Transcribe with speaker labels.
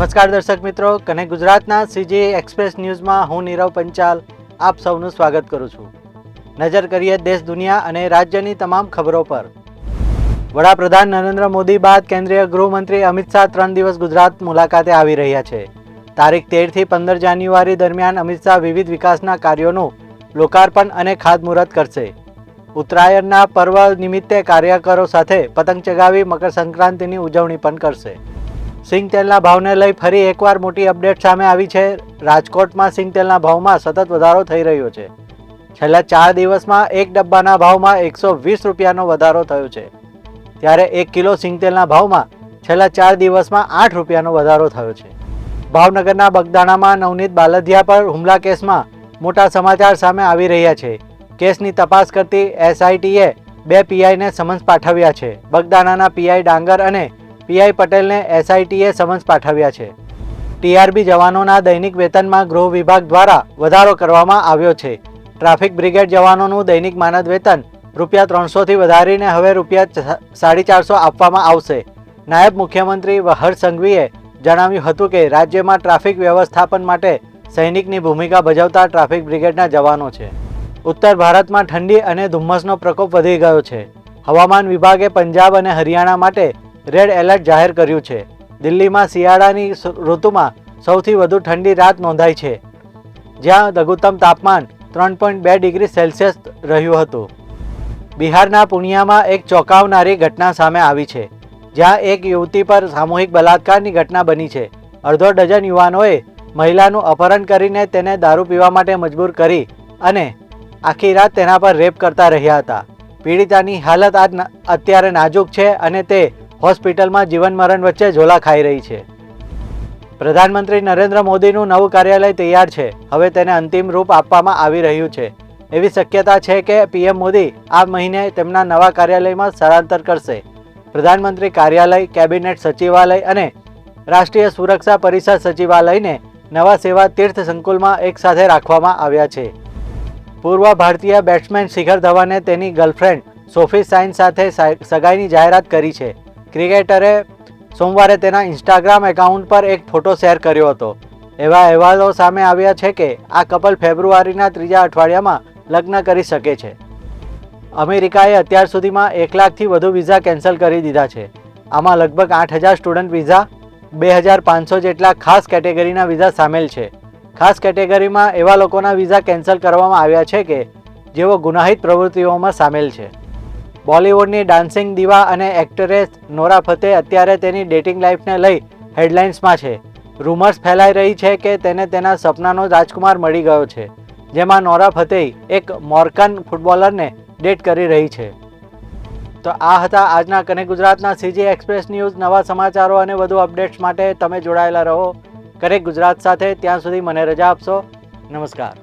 Speaker 1: નમસ્કાર દર્શક મિત્રો, કનેક્ટ ગુજરાતના સીજી એક્સપ્રેસ ન્યૂઝમાં હું નીરવ પંચાલ આપ સૌનું સ્વાગત કરું છું। નજર કરીએ દેશ દુનિયા અને રાજ્યની તમામ ખબરો પર। વડાપ્રધાન નરેન્દ્ર મોદી બાદ કેન્દ્રીય ગૃહમંત્રી અમિત શાહ 3 દિવસ ગુજરાત મુલાકાતે આવી રહ્યા છે। તારીખ 13 થી 15 જાન્યુઆરી દરમિયાન અમિત શાહ વિવિધ વિકાસના કાર્યોનું લોકાર્પણ અને ખાતમુહૂર્ત કરશે। ઉત્તરાયણના પર્વ નિમિત્તે કાર્યકરો સાથે પતંગ ચગાવી મકર સંક્રાંતિની ઉજવણી પણ કરશે। સિંગ તેલના ભાવને લઈ ફરી એકવાર મોટી અપડેટ સામે આવી છે। રાજકોટમાં સિંગ તેલના ભાવમાં સતત વધારો થઈ રહ્યો છે। છેલ્લા 4 દિવસમાં એક ડબ્બાના ભાવમાં 120 રૂપિયાનો વધારો થયો છે, ત્યારે 1 કિલો સિંગ તેલના ભાવમાં છેલ્લા 4 દિવસમાં 8 રૂપિયાનો વધારો થયો છે। ભાવનગરના બગદાણામાં નવનીત બાલદિયા પર હુમલા કેસમાં મોટા સમાચાર સામે આવી રહ્યા છે। કેસની તપાસ કરતી એસઆઈટીએ 2 પીઆઈને સમન્સ પાઠવ્યા છે। બગદાણાના પીઆઈ ડાંગર અને પીઆઈ પટેલને એસઆઈટીએ સમન્સ પાઠવ્યા છે। ટીઆરબી જવાનોના દૈનિક વેતનમાં ગૃહ વિભાગ દ્વારા વધારો કરવામાં આવ્યો છે। ટ્રાફિક બ્રિગેડ જવાનોનું દૈનિક માનદ વેતન ₹300થી વધારીને હવે ₹450 આપવામાં આવશે। નાયબ મુખ્યમંત્રી હર્ષ સંઘવીએ જણાવ્યું હતું કે રાજ્યમાં ટ્રાફિક વ્યવસ્થાપન માટે સૈનિકની ભૂમિકા ભજવતા ટ્રાફિક બ્રિગેડના જવાનો છે। ઉત્તર ભારતમાં ઠંડી અને ધુમ્મસનો પ્રકોપ વધી ગયો છે। હવામાન વિભાગે પંજાબ અને હરિયાણા માટે રેડ એલર્ટ જાહેર કર્યું છે। દિલ્હીમાં શિયાળાની ઋતુમાં સૌથી વધુ ઠંડી રાત નોંધાઈ છે, જ્યાં લઘુત્તમ તાપમાન 3.2 ડિગ્રી સેલ્સિયસ રહ્યું હતું। બિહારના પૂર્ણિયામાં એક ચોંકાવનારી ઘટના સામે આવી છે, જ્યાં એક યુવતી પર સામૂહિક બલાત્કારની ઘટના બની છે। અડધો ડઝન યુવાનોએ મહિલાનું અપહરણ કરીને તેને દારૂ પીવા માટે મજબૂર કરી અને આખી રાત તેના પર રેપ કરતા રહ્યા હતા। પીડિતાની હાલત અત્યારે નાજુક છે અને તે હોસ્પિટલમાં જીવન મરણ વચ્ચે ઝોલા ખાઈ રહી છે। પ્રધાનમંત્રી નરેન્દ્ર મોદીનું નવું કાર્યાલય તૈયાર છે। હવે તેને અંતિમ રૂપ આપવામાં આવી રહ્યું છે। એવી શક્યતા છે કે પીએમ મોદી આ મહિને તેમના નવા કાર્યાલયમાં સ્થળાંતર કરશે। પ્રધાનમંત્રી કાર્યાલય, કેબિનેટ સચિવાલય અને રાષ્ટ્રીય સુરક્ષા પરિષદ સચિવાલયને નવા સેવા તીર્થ સંકુલમાં એકસાથે રાખવામાં આવ્યા છે। પૂર્વ ભારતીય બેટ્સમેન શિખર ધવને તેની ગર્લફ્રેન્ડ સોફી સાઇન સાથે સગાઈની જાહેરાત કરી છે। ક્રિકેટરે સોમવારે તેના ઇન્સ્ટાગ્રામ એકાઉન્ટ પર એક ફોટો શેર કર્યો હતો। એવા અહેવાલો સામે આવ્યા છે કે આ કપલ ફેબ્રુઆરીના 3જા અઠવાડિયામાં લગ્ન કરી શકે છે। અમેરિકાએ અત્યાર સુધીમાં 1 લાખથી વધુ વિઝા કેન્સલ કરી દીધા છે। આમાં લગભગ 8000 સ્ટુડન્ટ વિઝા, 2500 જેટલા ખાસ કેટેગરીના વિઝા સામેલ છે। ખાસ કેટેગરીમાં એવા લોકોના વિઝા કેન્સલ કરવામાં આવ્યા છે કે જેઓ ગુનાહિત પ્રવૃત્તિઓમાં સામેલ છે। બોલિવૂડની ડાન્સિંગ દીવા અને એક્ટ્રેસ નોરા ફતેહી અત્યારે તેની ડેટિંગ લાઈફને લઈ હેડલાઇન્સમાં છે। રૂમર્સ ફેલાઈ રહી છે કે તેને તેના સપનાનો રાજકુમાર મળી ગયો છે, જેમાં નોરા ફતેહી એક મોરક્કન ફૂટબોલરને ડેટ કરી રહી છે। તો આ હતા આજના કનેક્ટ ગુજરાતના સીજી એક્સપ્રેસ ન્યૂઝ। નવા સમાચારો અને વધુ અપડેટ્સ માટે તમે જોડાયેલા રહો કનેક્ટ ગુજરાત સાથે। ત્યાં સુધી મને રજા આપશો। નમસ્કાર।